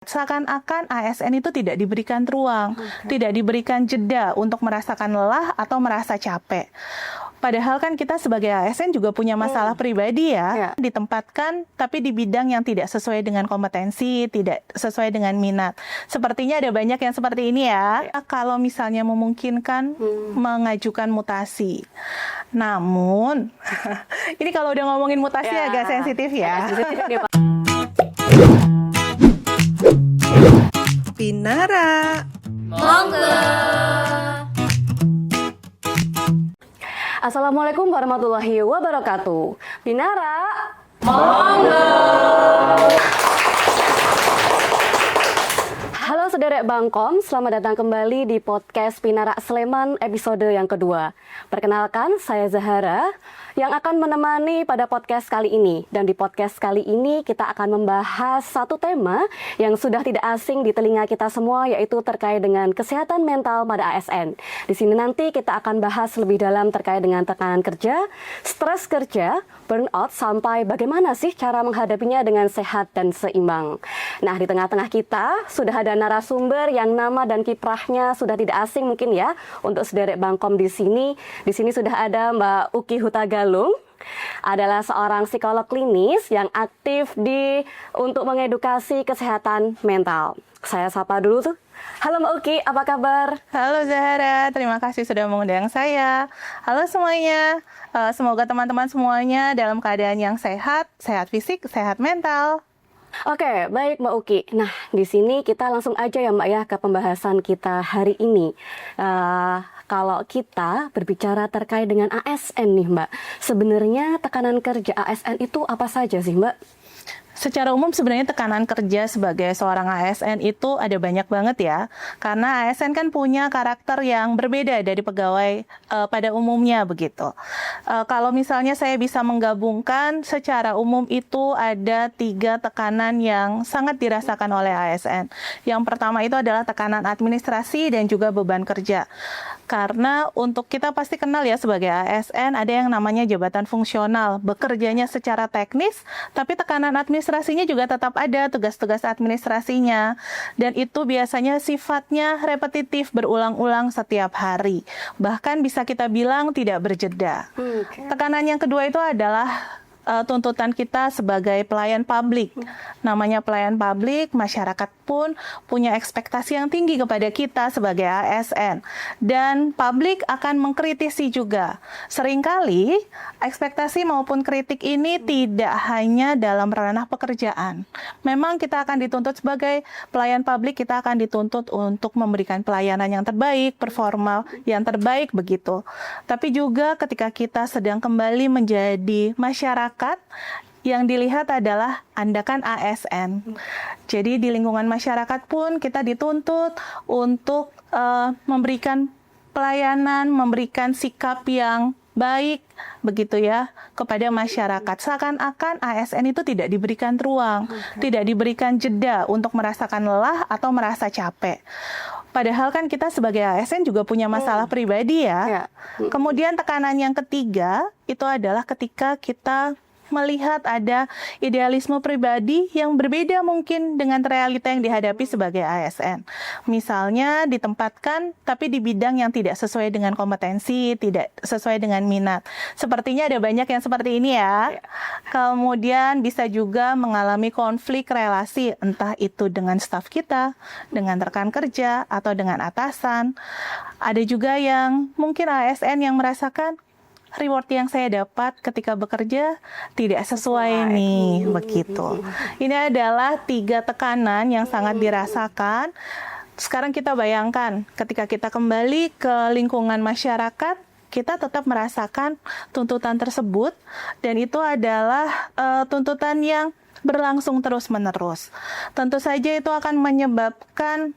Seakan-akan ASN itu tidak diberikan ruang, tidak diberikan jeda untuk merasakan lelah atau merasa capek. Padahal kan kita sebagai ASN juga punya masalah pribadi ya, ditempatkan tapi di bidang yang tidak sesuai dengan kompetensi, tidak sesuai dengan minat. Sepertinya ada banyak yang seperti ini ya. Kalau misalnya memungkinkan mengajukan mutasi. Namun, ini kalau udah ngomongin mutasi agak sensitif ya. Pinara. Monggo. Assalamualaikum warahmatullahi wabarakatuh. Pinara. Monggo. Halo sederek Bangkom, selamat datang kembali di podcast Pinara Sleman episode yang kedua. Perkenalkan, saya Zahara yang akan menemani pada podcast kali ini. Dan di podcast kali ini kita akan membahas satu tema yang sudah tidak asing di telinga kita semua, yaitu terkait dengan kesehatan mental pada ASN. Di sini nanti kita akan bahas lebih dalam terkait dengan tekanan kerja, stres kerja, burnout, sampai bagaimana sih cara menghadapinya dengan sehat dan seimbang. Nah, di tengah-tengah kita sudah ada narasumber yang nama dan kiprahnya sudah tidak asing mungkin ya untuk sederek Bangkom di sini. Di sini sudah ada Mbak Uki Hutagalung, adalah seorang psikolog klinis yang aktif untuk mengedukasi kesehatan mental. Saya sapa dulu tuh. Halo Mbak Uki, apa kabar? Halo Zahara, terima kasih sudah mengundang saya. Halo semuanya, semoga teman-teman semuanya dalam keadaan yang sehat, sehat fisik, sehat mental. Oke, baik Mbak Uki. Nah, di sini kita langsung aja ya Mbak ya ke pembahasan kita hari ini. Kalau kita berbicara terkait dengan ASN nih Mbak, sebenarnya tekanan kerja ASN itu apa saja sih Mbak? Secara umum sebenarnya tekanan kerja sebagai seorang ASN itu ada banyak banget ya. Karena ASN kan punya karakter yang berbeda dari pegawai pada umumnya begitu. Kalau misalnya saya bisa menggabungkan, secara umum itu ada 3 tekanan yang sangat dirasakan oleh ASN. Yang pertama itu adalah tekanan administrasi dan juga beban kerja. Karena untuk kita pasti kenal ya sebagai ASN ada yang namanya jabatan fungsional, bekerjanya secara teknis, tapi tekanan administrasinya juga tetap ada, tugas-tugas administrasinya. Dan itu biasanya sifatnya repetitif, berulang-ulang setiap hari. Bahkan bisa kita bilang tidak berjeda. Tekanan yang kedua itu adalah tuntutan kita sebagai pelayan publik. Namanya pelayan publik, masyarakat pun punya ekspektasi yang tinggi kepada kita sebagai ASN. Dan publik akan mengkritisi juga. Seringkali ekspektasi maupun kritik ini tidak hanya dalam ranah pekerjaan. Memang kita akan dituntut sebagai pelayan publik, kita akan dituntut untuk memberikan pelayanan yang terbaik, performa yang terbaik begitu. Tapi juga ketika kita sedang kembali menjadi masyarakat, yang dilihat adalah andakan ASN. Jadi di lingkungan masyarakat pun kita dituntut untuk memberikan pelayanan, memberikan sikap yang baik begitu ya kepada masyarakat. Seakan-akan ASN itu tidak diberikan ruang, tidak diberikan jeda untuk merasakan lelah atau merasa capek. Padahal kan kita sebagai ASN juga punya masalah pribadi ya. Kemudian tekanan yang ketiga itu adalah ketika kita melihat ada idealisme pribadi yang berbeda mungkin dengan realita yang dihadapi sebagai ASN. Misalnya ditempatkan tapi di bidang yang tidak sesuai dengan kompetensi, tidak sesuai dengan minat. Sepertinya ada banyak yang seperti ini ya. Kemudian bisa juga mengalami konflik relasi, entah itu dengan staf kita, dengan rekan kerja, atau dengan atasan. Ada juga yang mungkin ASN yang merasakan reward yang saya dapat ketika bekerja tidak sesuai nih, begitu. Ini adalah 3 tekanan yang sangat dirasakan. Sekarang kita bayangkan, ketika kita kembali ke lingkungan masyarakat, kita tetap merasakan tuntutan tersebut, dan itu adalah tuntutan yang berlangsung terus-menerus. Tentu saja itu akan menyebabkan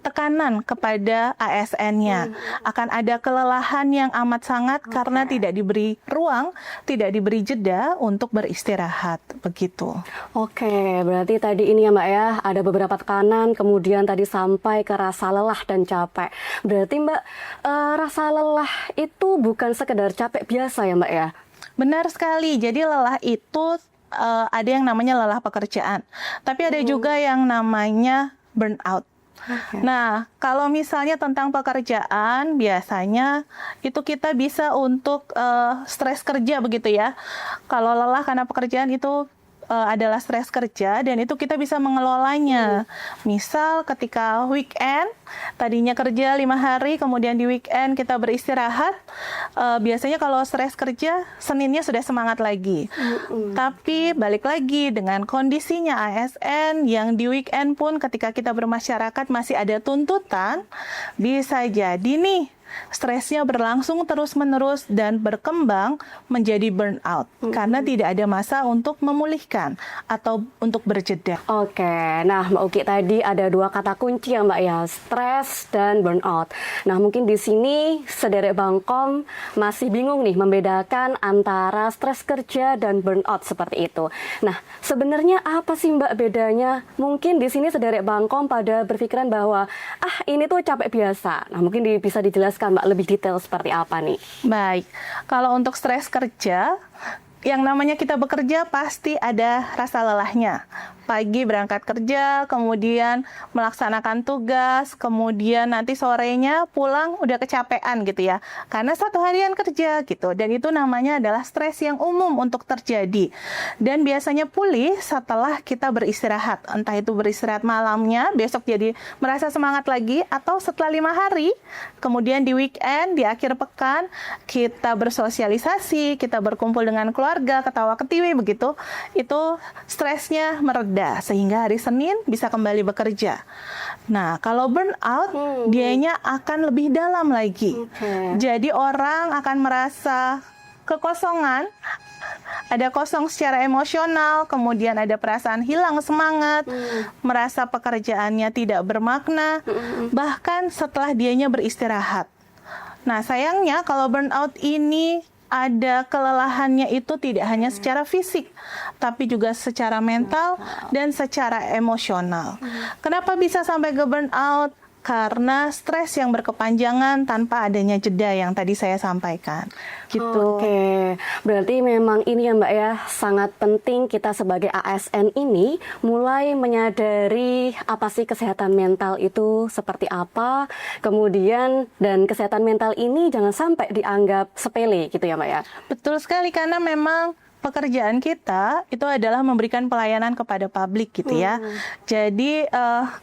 tekanan kepada ASN-nya. Akan ada kelelahan yang amat sangat karena tidak diberi ruang, tidak diberi jeda untuk beristirahat, begitu. Oke, berarti tadi ini ya Mbak ya, ada beberapa tekanan, kemudian tadi sampai ke rasa lelah dan capek. Berarti Mbak, rasa lelah itu bukan sekedar capek biasa ya Mbak ya? Benar sekali, jadi lelah itu ada yang namanya lelah pekerjaan, tapi ada juga yang namanya burnout. Nah, kalau misalnya tentang pekerjaan, biasanya itu kita bisa untuk stres kerja begitu ya. Kalau lelah karena pekerjaan itu adalah stres kerja, dan itu kita bisa mengelolanya. Misal ketika weekend, tadinya kerja 5 hari, kemudian di weekend kita beristirahat, biasanya kalau stres kerja, Seninnya sudah semangat lagi. Tapi balik lagi dengan kondisinya ASN yang di weekend pun ketika kita bermasyarakat masih ada tuntutan, bisa jadi nih stresnya berlangsung terus-menerus dan berkembang menjadi burnout karena tidak ada masa untuk memulihkan atau untuk berjeda. Oke, nah Mbak Uki tadi ada 2 kata kunci ya Mbak ya, stres dan burnout. Nah mungkin di sini sederek Bangkom masih bingung nih membedakan antara stres kerja dan burnout seperti itu. Nah sebenarnya apa sih Mbak bedanya? Mungkin di sini sederek Bangkom pada berpikiran bahwa ini tuh capek biasa. Nah mungkin bisa dijelaskan Mbak lebih detail seperti apa nih? Baik, kalau untuk stres kerja, yang namanya kita bekerja pasti ada rasa lelahnya. Pagi berangkat kerja, kemudian melaksanakan tugas, kemudian nanti sorenya pulang udah kecapean gitu ya. Karena 1 harian kerja gitu. Dan itu namanya adalah stres yang umum untuk terjadi. Dan biasanya pulih setelah kita beristirahat. Entah itu beristirahat malamnya, besok jadi merasa semangat lagi, atau setelah 5 hari, kemudian di weekend, di akhir pekan, kita bersosialisasi, kita berkumpul dengan keluarga, ketawa ketiwi begitu, itu stresnya mereda sehingga hari Senin bisa kembali bekerja. Nah, kalau burnout, dianya akan lebih dalam lagi. Jadi orang akan merasa kekosongan, ada kosong secara emosional, kemudian ada perasaan hilang semangat, merasa pekerjaannya tidak bermakna, bahkan setelah dianya beristirahat. Nah, sayangnya kalau burnout ini ada kelelahannya itu tidak hanya secara fisik, tapi juga secara mental dan secara emosional. Kenapa bisa sampai ke burnout? Karena stres yang berkepanjangan tanpa adanya jeda yang tadi saya sampaikan. Gitu. Oke, berarti memang ini ya Mbak ya, sangat penting kita sebagai ASN ini mulai menyadari apa sih kesehatan mental itu seperti apa, kemudian dan kesehatan mental ini jangan sampai dianggap sepele gitu ya Mbak ya. Betul sekali, karena memang pekerjaan kita itu adalah memberikan pelayanan kepada publik gitu ya. Jadi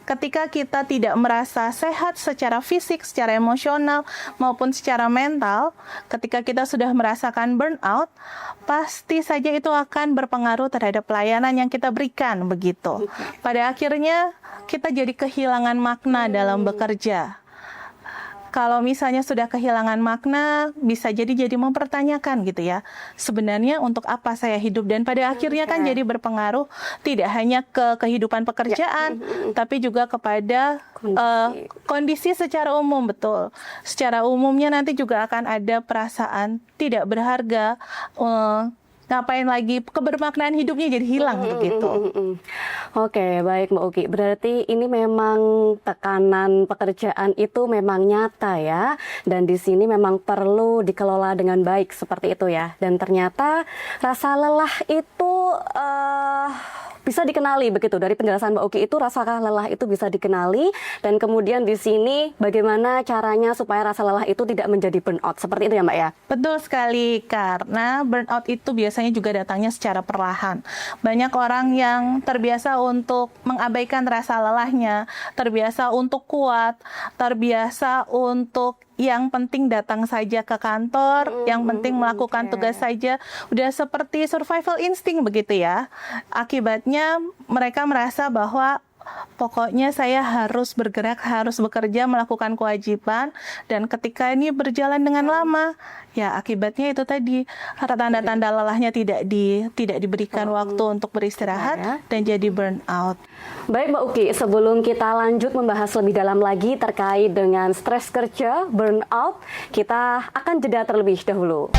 ketika kita tidak merasa sehat secara fisik, secara emosional maupun secara mental, ketika kita sudah merasakan burnout, pasti saja itu akan berpengaruh terhadap pelayanan yang kita berikan begitu. Pada akhirnya kita jadi kehilangan makna dalam bekerja. Kalau misalnya sudah kehilangan makna, bisa jadi mempertanyakan gitu ya. Sebenarnya untuk apa saya hidup? Dan pada akhirnya kan jadi berpengaruh tidak hanya ke kehidupan pekerjaan, tapi juga kepada kondisi secara umum, betul. Secara umumnya nanti juga akan ada perasaan tidak berharga, ngapain lagi, kebermaknaan hidupnya jadi hilang begitu. Oke, baik Mbak Uki. Berarti ini memang tekanan pekerjaan itu memang nyata ya, dan di sini memang perlu dikelola dengan baik seperti itu ya. Dan ternyata rasa lelah itu bisa dikenali begitu, dari penjelasan Mbak Uki itu rasa lelah itu bisa dikenali, dan kemudian di sini bagaimana caranya supaya rasa lelah itu tidak menjadi burnout, seperti itu ya Mbak ya? Betul sekali, karena burnout itu biasanya juga datangnya secara perlahan. Banyak orang yang terbiasa untuk mengabaikan rasa lelahnya, terbiasa untuk kuat, terbiasa untuk yang penting datang saja ke kantor, yang penting melakukan tugas saja, udah seperti survival instinct begitu ya. Akibatnya mereka merasa bahwa pokoknya saya harus bergerak, harus bekerja, melakukan kewajiban, dan ketika ini berjalan dengan lama, ya akibatnya itu tadi, tanda-tanda lelahnya tidak diberikan waktu untuk beristirahat dan jadi burnout. Baik Mbak Uki, sebelum kita lanjut membahas lebih dalam lagi terkait dengan stres kerja, burnout, kita akan jeda terlebih dahulu.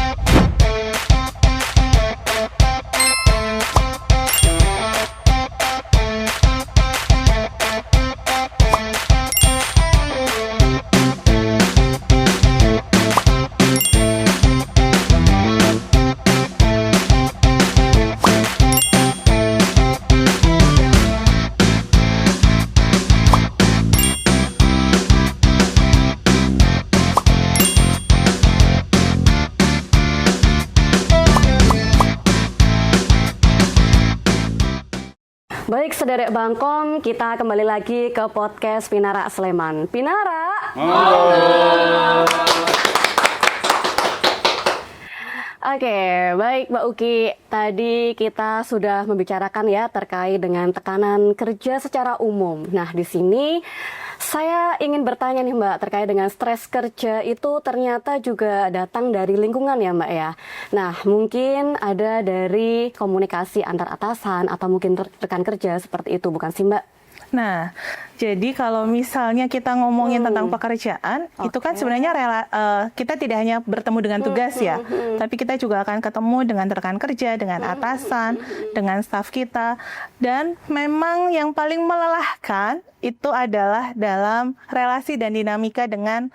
Baik, sederek Bangkom, kita kembali lagi ke podcast Pinara Sleman. Pinara. Oke, baik Mbak Uki. Tadi kita sudah membicarakan ya terkait dengan tekanan kerja secara umum. Nah, di sini saya ingin bertanya nih Mbak, terkait dengan stres kerja itu ternyata juga datang dari lingkungan ya Mbak ya. Nah, mungkin ada dari komunikasi antar atasan atau mungkin rekan kerja seperti itu, bukan sih Mbak? Nah, jadi kalau misalnya kita ngomongin tentang pekerjaan, itu kan sebenarnya kita tidak hanya bertemu dengan tugas ya, tapi kita juga akan ketemu dengan rekan kerja, dengan atasan, dengan staf kita. Dan memang yang paling melelahkan itu adalah dalam relasi dan dinamika dengan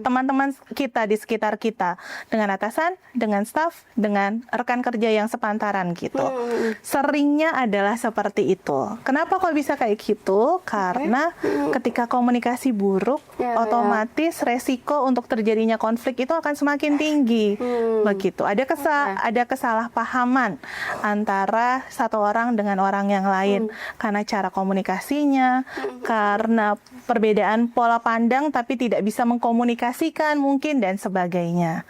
teman-teman kita di sekitar kita, dengan atasan, dengan staf, dengan rekan kerja yang sepantaran gitu. Seringnya adalah seperti itu. Kenapa kok bisa kayak gitu? Karena ketika komunikasi buruk, otomatis resiko untuk terjadinya konflik itu akan semakin tinggi. Begitu. Ada kesalahpahaman antara satu orang dengan orang yang lain karena cara komunikasinya, karena perbedaan pola pandang tapi tidak bisa mengkomunikasikan mungkin dan sebagainya.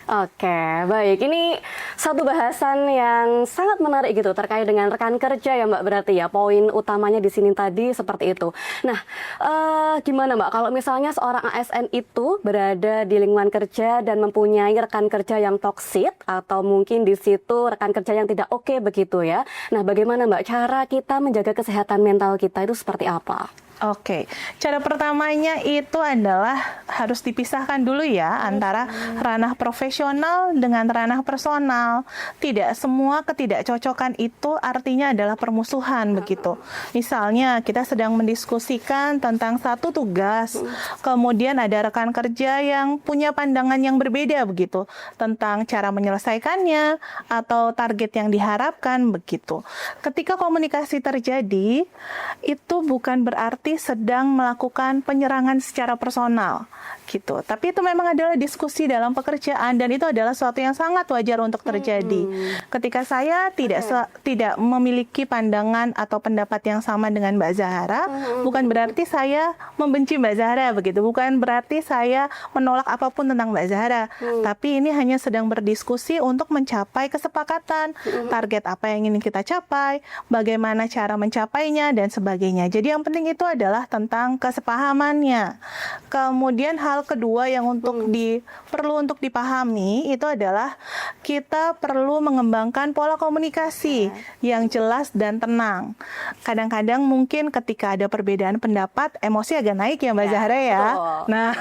Oke, baik. Ini satu bahasan yang sangat menarik gitu terkait dengan rekan kerja ya Mbak, berarti ya poin utamanya di sini tadi seperti itu. Nah, gimana Mbak kalau misalnya seorang ASN itu berada di lingkungan kerja dan mempunyai rekan kerja yang toksik atau mungkin di situ rekan kerja yang tidak oke begitu ya. Nah, bagaimana Mbak cara kita menjaga kesehatan mental kita itu seperti apa? Oke, cara pertamanya itu adalah harus dipisahkan dulu ya antara ranah profesional dengan ranah personal. Tidak semua ketidakcocokan itu artinya adalah permusuhan begitu. Misalnya kita sedang mendiskusikan tentang satu tugas, kemudian ada rekan kerja yang punya pandangan yang berbeda begitu tentang cara menyelesaikannya atau target yang diharapkan begitu. Ketika komunikasi terjadi, itu bukan berarti sedang melakukan penyerangan secara personal gitu. Tapi itu memang adalah diskusi dalam pekerjaan dan itu adalah sesuatu yang sangat wajar untuk terjadi. Ketika saya tidak memiliki pandangan atau pendapat yang sama dengan Mbak Zahara, bukan berarti saya membenci Mbak Zahara begitu. Bukan berarti saya menolak apapun tentang Mbak Zahara. Tapi ini hanya sedang berdiskusi untuk mencapai kesepakatan, target apa yang ingin kita capai, bagaimana cara mencapainya dan sebagainya. Jadi yang penting itu adalah tentang kesepahamannya. Kemudian hal kedua yang perlu untuk dipahami itu adalah kita perlu mengembangkan pola komunikasi yang jelas dan tenang. Kadang-kadang mungkin ketika ada perbedaan pendapat, emosi agak naik ya Mbak Zahra ya. Nah,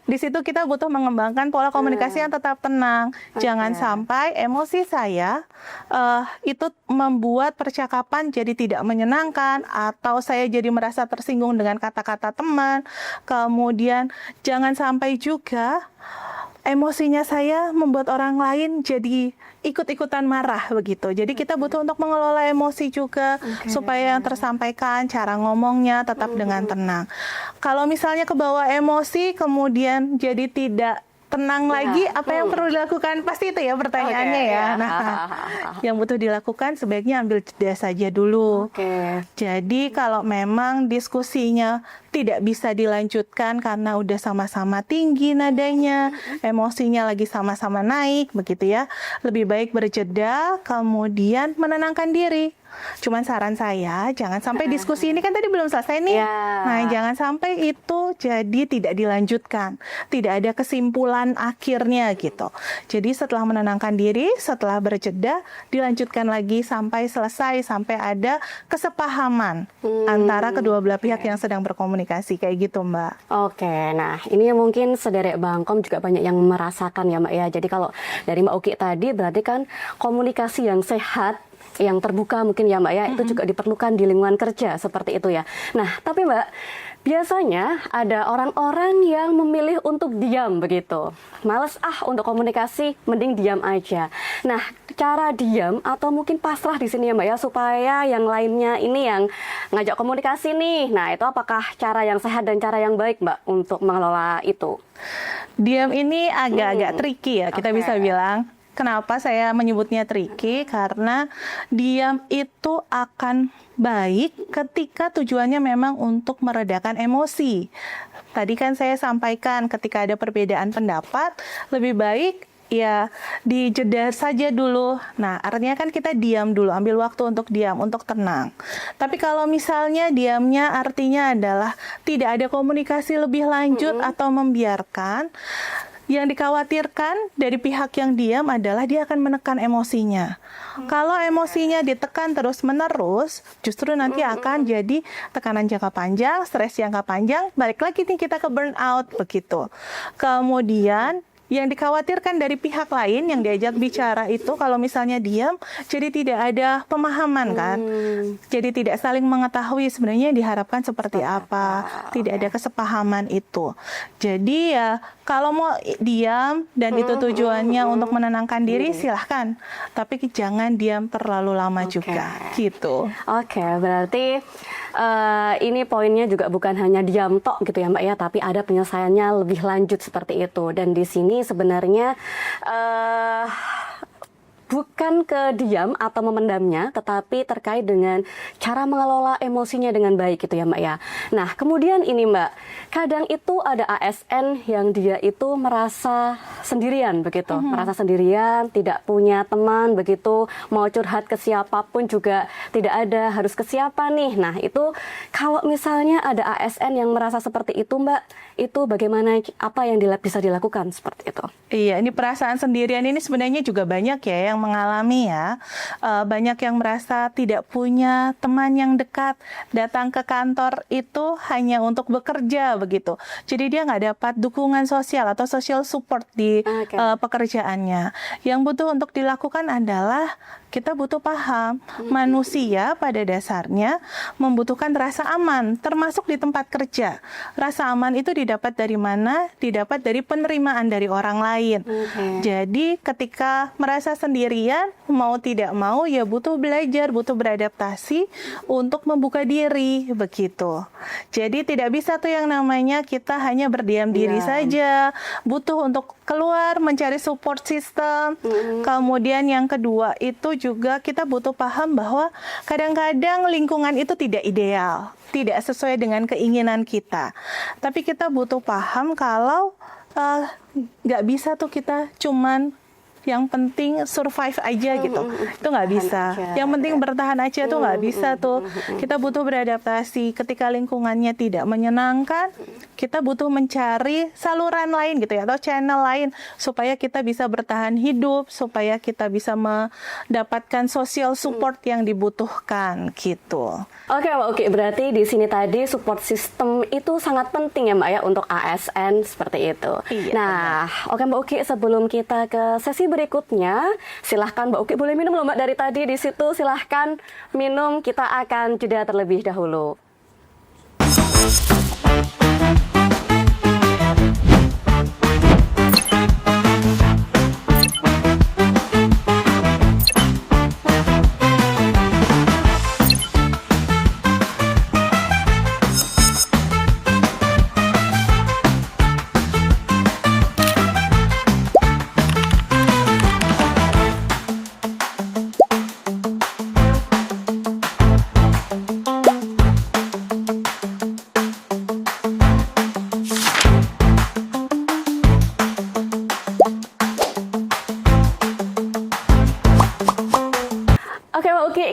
di situ kita butuh mengembangkan pola komunikasi yang tetap tenang. Jangan sampai emosi saya itu membuat percakapan jadi tidak menyenangkan atau saya jadi merasa tersinggung dengan kata-kata teman. Kemudian jangan sampai juga emosinya saya membuat orang lain jadi ikut-ikutan marah begitu. Jadi kita butuh untuk mengelola emosi juga supaya yang tersampaikan cara ngomongnya tetap dengan tenang. Kalau misalnya kebawa emosi kemudian jadi tidak tenang lagi, apa yang perlu dilakukan? Pasti itu ya pertanyaannya ya. Nah, yang butuh dilakukan sebaiknya ambil jeda saja dulu. Jadi kalau memang diskusinya tidak bisa dilanjutkan karena udah sama-sama tinggi nadanya, emosinya lagi sama-sama naik, begitu ya. Lebih baik berjeda, kemudian menenangkan diri. Cuman saran saya, jangan sampai diskusi ini kan tadi belum selesai nih. Nah, jangan sampai itu jadi tidak dilanjutkan. Tidak ada kesimpulan akhirnya gitu. Jadi setelah menenangkan diri, setelah berjeda, dilanjutkan lagi sampai selesai, sampai ada kesepahaman antara kedua belah pihak yang sedang berkomunikasi. Kayak gitu, Mbak. Oke, nah ini mungkin sederek Bangkom juga banyak yang merasakan ya Mbak ya. Jadi kalau dari Mbak Uki tadi berarti kan komunikasi yang sehat, yang terbuka mungkin ya Mbak ya, itu juga diperlukan di lingkungan kerja seperti itu ya. Nah, tapi Mbak, biasanya ada orang-orang yang memilih untuk diam begitu. Males untuk komunikasi, mending diam aja. Nah, cara diam atau mungkin pasrah di sini ya Mbak ya, supaya yang lainnya ini yang ngajak komunikasi nih. Nah, itu apakah cara yang sehat dan cara yang baik Mbak untuk mengelola itu? Diam ini agak-agak tricky ya, kita bisa bilang. Kenapa saya menyebutnya tricky? Karena diam itu akan baik ketika tujuannya memang untuk meredakan emosi. Tadi kan saya sampaikan ketika ada perbedaan pendapat, lebih baik ya dijeda saja dulu. Nah, artinya kan kita diam dulu, ambil waktu untuk diam, untuk tenang. Tapi kalau misalnya diamnya artinya adalah tidak ada komunikasi lebih lanjut atau membiarkan, yang dikhawatirkan dari pihak yang diam adalah dia akan menekan emosinya. Kalau emosinya ditekan terus-menerus, justru nanti akan jadi tekanan jangka panjang, stres jangka panjang, balik lagi nih kita ke burnout begitu. Kemudian yang dikhawatirkan dari pihak lain yang diajak bicara itu kalau misalnya diam, jadi tidak ada pemahaman kan. Jadi tidak saling mengetahui sebenarnya diharapkan seperti apa, tidak ada kesepahaman itu. Jadi ya kalau mau diam dan itu tujuannya untuk menenangkan diri, silahkan. Tapi jangan diam terlalu lama juga gitu. Oke, berarti ini poinnya juga bukan hanya diam tok gitu ya Mbak ya, tapi ada penyelesaiannya lebih lanjut seperti itu. Dan di sini sebenarnya bukan ke diam atau memendamnya, tetapi terkait dengan cara mengelola emosinya dengan baik gitu ya Mbak ya. Nah kemudian ini Mbak, kadang itu ada ASN yang dia itu merasa sendirian begitu, merasa sendirian, tidak punya teman begitu, mau curhat ke siapapun juga tidak ada, harus ke siapa nih. Nah itu kalau misalnya ada ASN yang merasa seperti itu Mbak, itu bagaimana, apa yang bisa dilakukan seperti itu? Iya, ini perasaan sendirian ini sebenarnya juga banyak ya yang mengalami ya. Banyak yang merasa tidak punya teman yang dekat, datang ke kantor itu hanya untuk bekerja begitu. Jadi dia nggak dapat dukungan sosial atau social support di pekerjaannya. Yang butuh untuk dilakukan adalah kita butuh paham manusia pada dasarnya membutuhkan rasa aman, termasuk di tempat kerja. Rasa aman itu didapat dari mana? Didapat dari penerimaan dari orang lain. Jadi ketika merasa sendirian, mau tidak mau ya butuh belajar, butuh beradaptasi untuk membuka diri begitu. Jadi tidak bisa tuh yang namanya kita hanya berdiam diri saja, butuh untuk keluar mencari support system. Kemudian yang kedua itu juga kita butuh paham bahwa kadang-kadang lingkungan itu tidak ideal, tidak sesuai dengan keinginan kita. Tapi kita butuh paham kalau nggak bisa tuh kita cuman yang penting survive aja gitu, itu nggak bisa. Yang penting bertahan aja tuh nggak bisa tuh. Kita butuh beradaptasi. Ketika lingkungannya tidak menyenangkan, kita butuh mencari saluran lain gitu ya, atau channel lain supaya kita bisa bertahan hidup, supaya kita bisa mendapatkan social support yang dibutuhkan gitu. Oke, berarti di sini tadi support system itu sangat penting ya Mbak ya untuk ASN seperti itu. Iya, nah, oke Mbak Uki, sebelum kita ke sesi berikutnya, silahkan Mbak Uki boleh minum loh Mbak dari tadi di situ, silahkan minum, kita akan jeda terlebih dahulu.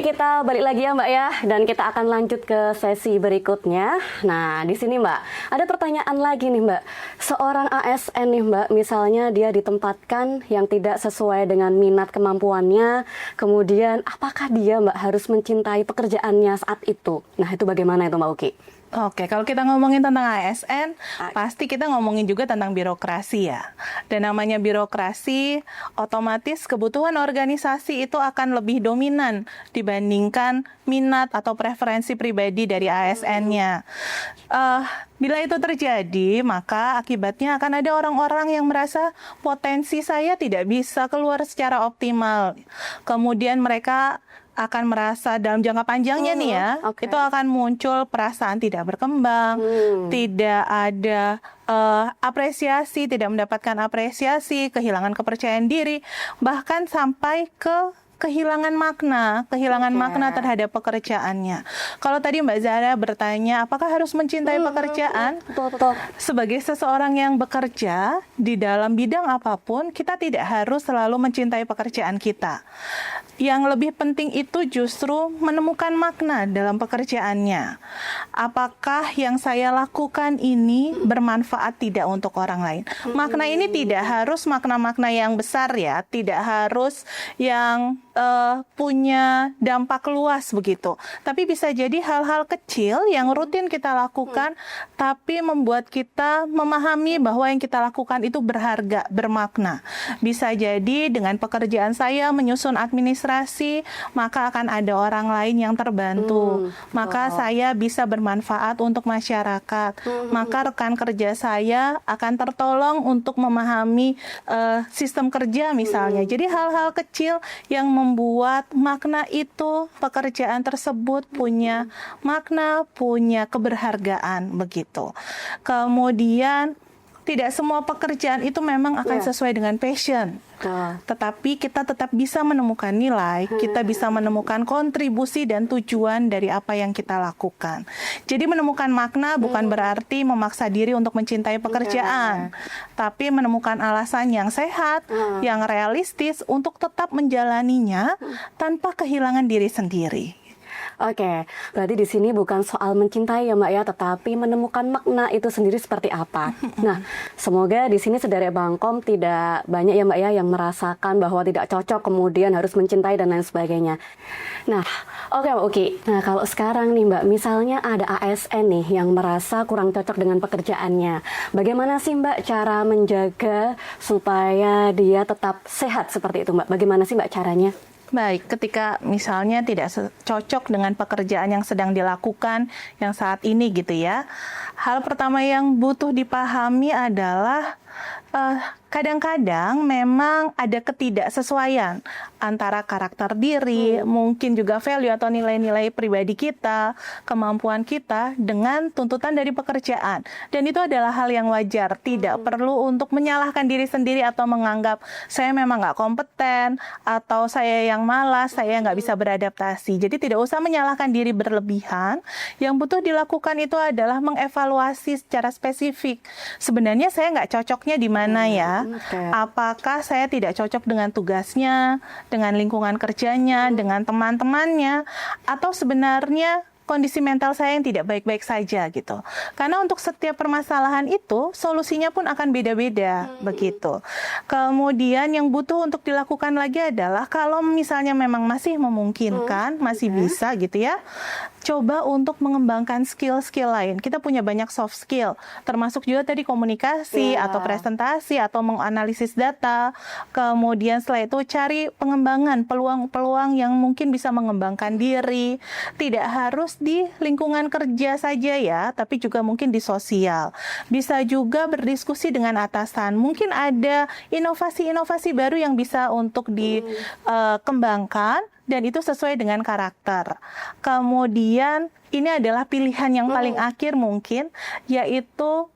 Kita balik lagi ya Mbak ya, dan kita akan lanjut ke sesi berikutnya. Nah di sini Mbak, ada pertanyaan lagi nih Mbak. Seorang ASN nih Mbak, misalnya dia ditempatkan yang tidak sesuai dengan minat kemampuannya, kemudian apakah dia Mbak harus mencintai pekerjaannya saat itu? Nah itu bagaimana itu Mbak Uki? Oke, kalau kita ngomongin tentang ASN, pasti kita ngomongin juga tentang birokrasi ya. Dan namanya birokrasi, otomatis kebutuhan organisasi itu akan lebih dominan dibandingkan minat atau preferensi pribadi dari ASN-nya. Bila itu terjadi, maka akibatnya akan ada orang-orang yang merasa potensi saya tidak bisa keluar secara optimal. Kemudian mereka akan merasa dalam jangka panjangnya nih ya, itu akan muncul perasaan tidak berkembang, tidak ada apresiasi, tidak mendapatkan apresiasi, kehilangan kepercayaan diri, bahkan sampai ke kehilangan makna terhadap pekerjaannya. Kalau tadi Mbak Zahra bertanya, apakah harus mencintai pekerjaan? Betul. Sebagai seseorang yang bekerja di dalam bidang apapun, kita tidak harus selalu mencintai pekerjaan kita. Yang lebih penting itu justru menemukan makna dalam pekerjaannya. Apakah yang saya lakukan ini bermanfaat tidak untuk orang lain? Makna ini tidak harus makna-makna yang besar ya, tidak harus yang punya dampak luas begitu. Tapi bisa jadi hal-hal kecil yang rutin kita lakukan, tapi membuat kita memahami bahwa yang kita lakukan itu berharga, bermakna. Bisa jadi dengan pekerjaan saya menyusun administrasi, maka akan ada orang lain yang terbantu. Maka saya bisa bermanfaat untuk masyarakat. Maka rekan kerja saya akan tertolong untuk memahami sistem kerja misalnya. Jadi hal-hal kecil yang membuat makna itu, pekerjaan tersebut punya makna, punya keberhargaan begitu. Kemudian tidak semua pekerjaan itu memang akan sesuai dengan passion. Tetapi kita tetap bisa menemukan nilai, kita bisa menemukan kontribusi dan tujuan dari apa yang kita lakukan. Jadi menemukan makna bukan berarti memaksa diri untuk mencintai pekerjaan, tapi menemukan alasan yang sehat, yang realistis untuk tetap menjalaninya tanpa kehilangan diri sendiri. Oke, berarti di sini bukan soal mencintai ya Mbak ya, tetapi menemukan makna itu sendiri seperti apa. Nah, semoga di sini saudara Bangkom tidak banyak ya Mbak ya yang merasakan bahwa tidak cocok kemudian harus mencintai dan lain sebagainya. Nah, oke. Nah, kalau sekarang nih Mbak, misalnya ada ASN nih yang merasa kurang cocok dengan pekerjaannya. Bagaimana sih Mbak cara menjaga supaya dia tetap sehat seperti itu Mbak? Bagaimana sih Mbak caranya? Baik, ketika misalnya tidak cocok dengan pekerjaan yang sedang dilakukan yang saat ini gitu ya. Hal pertama yang butuh dipahami adalah kadang-kadang memang ada ketidaksesuaian antara karakter diri, mungkin juga value atau nilai-nilai pribadi kita, kemampuan kita dengan tuntutan dari pekerjaan. Dan itu adalah hal yang wajar, tidak perlu untuk menyalahkan diri sendiri atau menganggap saya memang nggak kompeten, atau saya yang malas, saya nggak bisa beradaptasi. Jadi tidak usah menyalahkan diri berlebihan, yang butuh dilakukan itu adalah mengevaluasi secara spesifik. Sebenarnya saya nggak cocoknya di mana ya? Apakah saya tidak cocok dengan tugasnya, dengan lingkungan kerjanya, dengan teman-temannya, atau sebenarnya kondisi mental saya yang tidak baik-baik saja gitu. Karena untuk setiap permasalahan itu solusinya pun akan beda-beda begitu. Kemudian yang butuh untuk dilakukan lagi adalah kalau misalnya memang masih memungkinkan, masih bisa gitu ya, coba untuk mengembangkan skill-skill lain. Kita punya banyak soft skill, termasuk juga tadi komunikasi atau presentasi atau menganalisis data. Kemudian setelah itu cari pengembangan peluang-peluang yang mungkin bisa mengembangkan diri. Tidak harus di lingkungan kerja saja ya, tapi juga mungkin di sosial. Bisa juga berdiskusi dengan atasan. Mungkin ada inovasi-inovasi baru yang bisa untuk dikembangkan dan itu sesuai dengan karakter. Kemudian ini adalah pilihan yang paling akhir mungkin, yaitu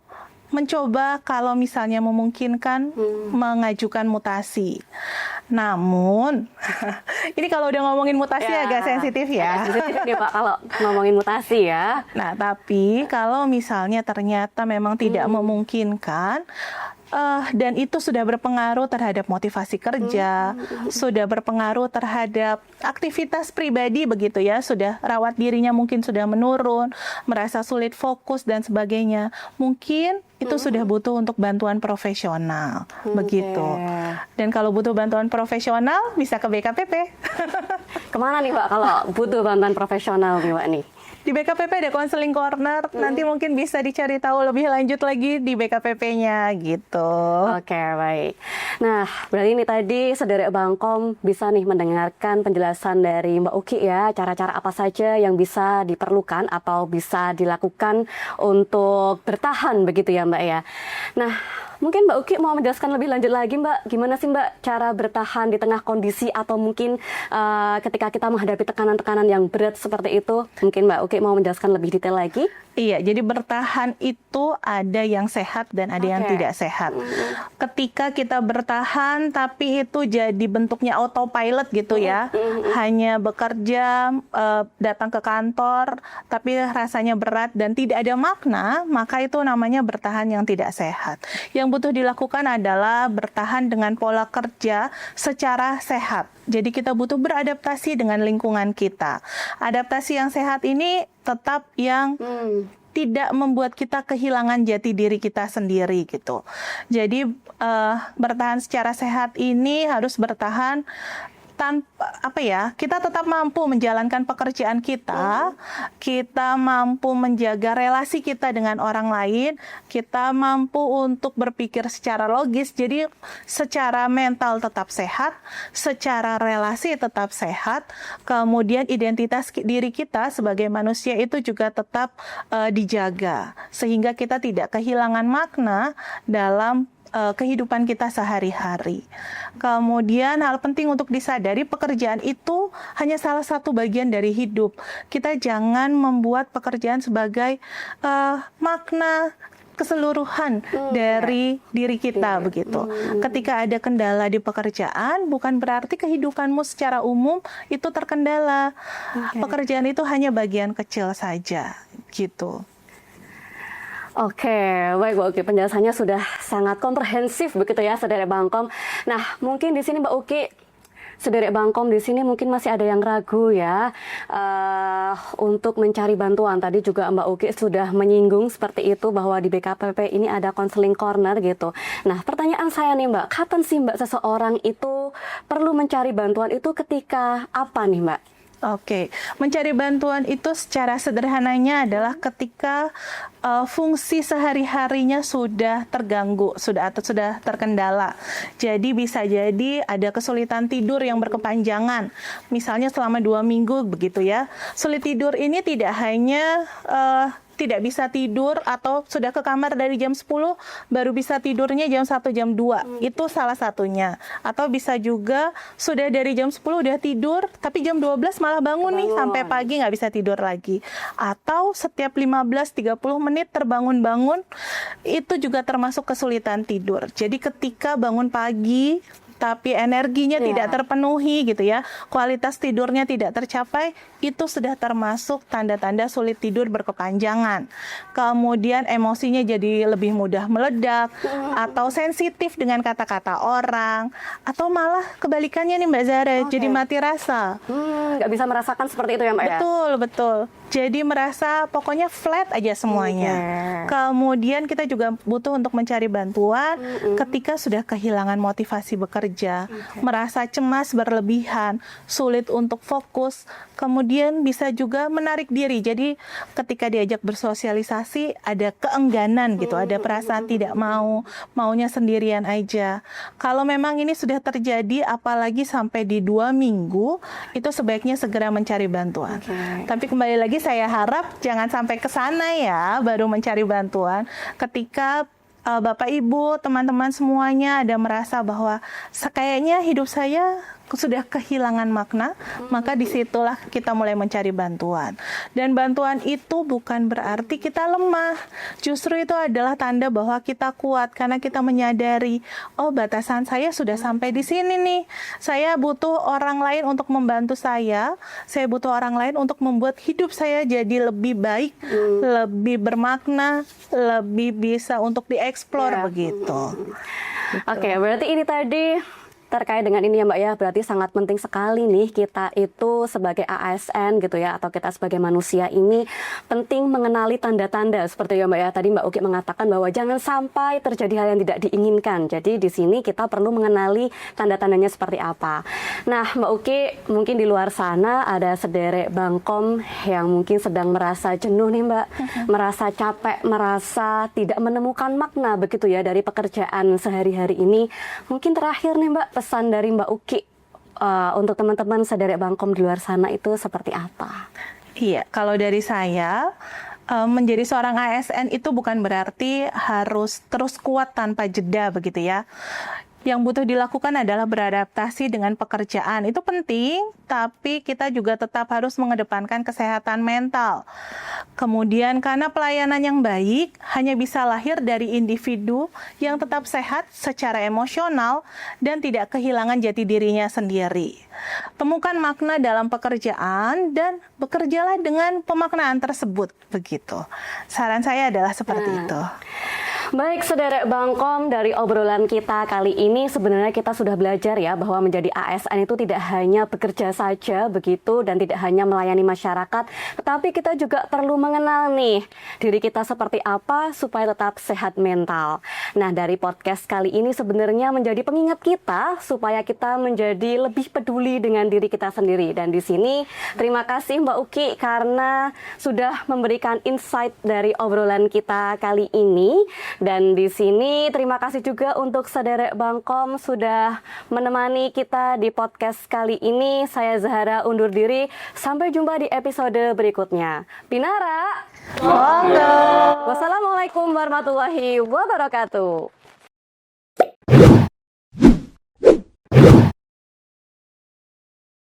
mencoba kalau misalnya memungkinkan mengajukan mutasi. Namun, ini kalau udah ngomongin mutasi agak sensitif ya. Agak sensitif nih Pak kalau ngomongin mutasi ya. Nah, tapi kalau misalnya ternyata memang tidak memungkinkan, dan itu sudah berpengaruh terhadap motivasi kerja, sudah berpengaruh terhadap aktivitas pribadi begitu ya, sudah rawat dirinya mungkin sudah menurun, merasa sulit fokus dan sebagainya. Mungkin itu sudah butuh untuk bantuan profesional begitu. Dan kalau butuh bantuan profesional bisa ke BKPP. Kemana nih Pak kalau butuh bantuan profesional nih Pak nih? Di BKPP ada counseling corner, nanti mungkin bisa dicari tahu lebih lanjut lagi di BKPP-nya gitu. Oke, baik. Nah, berarti ini tadi saudara Bangkom bisa nih mendengarkan penjelasan dari Mbak Uki ya, cara-cara apa saja yang bisa diperlukan atau bisa dilakukan untuk bertahan begitu ya Mbak ya. Nah, Mungkin Mbak Uki mau menjelaskan lebih lanjut lagi Mbak, gimana sih Mbak cara bertahan di tengah kondisi atau mungkin ketika kita menghadapi tekanan-tekanan yang berat seperti itu? Mungkin Mbak Uki mau menjelaskan lebih detail lagi? Iya, jadi bertahan itu ada yang sehat dan ada yang tidak sehat. Ketika kita bertahan tapi itu jadi bentuknya autopilot gitu ya, hanya bekerja, datang ke kantor, tapi rasanya berat dan tidak ada makna, maka itu namanya bertahan yang tidak sehat. Yang butuh dilakukan adalah bertahan dengan pola kerja secara sehat. Jadi kita butuh beradaptasi dengan lingkungan kita. Adaptasi yang sehat ini tetap yang tidak membuat kita kehilangan jati diri kita sendiri gitu. Jadi bertahan secara sehat ini harus bertahan tanpa kita tetap mampu menjalankan pekerjaan kita, kita mampu menjaga relasi kita dengan orang lain, kita mampu untuk berpikir secara logis, jadi secara mental tetap sehat, secara relasi tetap sehat, kemudian identitas diri kita sebagai manusia itu juga tetap dijaga, sehingga kita tidak kehilangan makna dalam kehidupan kita sehari-hari. Kemudian hal penting untuk disadari, pekerjaan itu hanya salah satu bagian dari hidup. Kita jangan membuat pekerjaan sebagai makna keseluruhan dari diri kita begitu. Ketika ada kendala di pekerjaan, bukan berarti kehidupanmu secara umum itu terkendala. Pekerjaan itu hanya bagian kecil saja gitu. Oke, baik Mbak Uki, penjelasannya sudah sangat komprehensif begitu ya, Saudara Bangkom. Nah, mungkin di sini Mbak Uki, Saudara Bangkom di sini mungkin masih ada yang ragu ya untuk mencari bantuan. Tadi juga Mbak Uki sudah menyinggung seperti itu bahwa di BKPP ini ada counseling corner gitu. Nah, pertanyaan saya nih Mbak, kapan sih Mbak seseorang itu perlu mencari bantuan itu ketika apa nih Mbak? Oke, mencari bantuan itu secara sederhananya adalah ketika fungsi sehari-harinya sudah terganggu, sudah terkendala. Jadi bisa jadi ada kesulitan tidur yang berkepanjangan, misalnya selama 2 minggu begitu ya. Sulit tidur ini tidak hanya tidak bisa tidur atau sudah ke kamar dari jam 10 baru bisa tidurnya jam 1 jam 2. Itu salah satunya. Atau bisa juga sudah dari jam 10 udah tidur tapi jam 12 malah bangun nih sampai pagi nggak bisa tidur lagi. Atau setiap 15-30 menit terbangun-bangun, itu juga termasuk kesulitan tidur. Jadi ketika bangun pagi tapi energinya tidak terpenuhi gitu ya, kualitas tidurnya tidak tercapai, itu sudah termasuk tanda-tanda sulit tidur berkepanjangan. Kemudian emosinya jadi lebih mudah meledak, atau sensitif dengan kata-kata orang, atau malah kebalikannya nih Mbak Zahra, jadi mati rasa. Nggak bisa merasakan seperti itu ya Mbak ya? Betul, betul. Jadi merasa pokoknya flat aja semuanya. Kemudian kita juga butuh untuk mencari bantuan ketika sudah kehilangan motivasi bekerja, merasa cemas berlebihan, sulit untuk fokus, kemudian bisa juga menarik diri. Jadi ketika diajak bersosialisasi ada keengganan gitu, ada perasaan tidak mau, maunya sendirian aja. Kalau memang ini sudah terjadi apalagi sampai di 2 minggu, itu sebaiknya segera mencari bantuan. Tapi kembali lagi saya harap jangan sampai ke sana ya, baru mencari bantuan. Ketika Bapak Ibu, teman-teman semuanya ada merasa bahwa kayaknya hidup saya sudah kehilangan makna, maka disitulah kita mulai mencari bantuan. Dan bantuan itu bukan berarti kita lemah. Justru itu adalah tanda bahwa kita kuat karena kita menyadari, oh batasan saya sudah sampai di sini nih. Saya butuh orang lain untuk membantu saya butuh orang lain untuk membuat hidup saya jadi lebih baik, lebih bermakna, lebih bisa untuk dieksplor begitu. Oke, berarti ini tadi terkait dengan ini ya Mbak ya, berarti sangat penting sekali nih kita itu sebagai ASN gitu ya, atau kita sebagai manusia ini penting mengenali tanda-tanda seperti ya Mbak ya. Tadi Mbak Uki mengatakan bahwa jangan sampai terjadi hal yang tidak diinginkan. Jadi di sini kita perlu mengenali tanda-tandanya seperti apa. Nah Mbak Uki, mungkin di luar sana ada sederek Bangkom yang mungkin sedang merasa jenuh nih Mbak, merasa capek, merasa tidak menemukan makna begitu ya dari pekerjaan sehari-hari ini. Mungkin terakhir nih Mbak, pesan dari Mbak Uki untuk teman-teman sederek Bangkom di luar sana itu seperti apa? Iya, kalau dari saya, menjadi seorang ASN itu bukan berarti harus terus kuat tanpa jeda begitu ya. Yang butuh dilakukan adalah beradaptasi dengan pekerjaan. Itu penting, tapi kita juga tetap harus mengedepankan kesehatan mental. Kemudian karena pelayanan yang baik hanya bisa lahir dari individu yang tetap sehat secara emosional dan tidak kehilangan jati dirinya sendiri. Temukan makna dalam pekerjaan dan bekerjalah dengan pemaknaan tersebut begitu. Saran saya adalah seperti itu. Baik, Sederek Bangkom, dari obrolan kita kali ini sebenarnya kita sudah belajar ya bahwa menjadi ASN itu tidak hanya bekerja saja begitu dan tidak hanya melayani masyarakat, tetapi kita juga perlu mengenal nih diri kita seperti apa supaya tetap sehat mental. Nah, dari podcast kali ini sebenarnya menjadi pengingat kita supaya kita menjadi lebih peduli dengan diri kita sendiri. Dan di sini terima kasih Mbak Uki karena sudah memberikan insight dari obrolan kita kali ini. Dan di sini terima kasih juga untuk Sederek Bangkom sudah menemani kita di podcast kali ini. Saya Zahara undur diri. Sampai jumpa di episode berikutnya. Pinara. Monggo. Wassalamualaikum warahmatullahi wabarakatuh.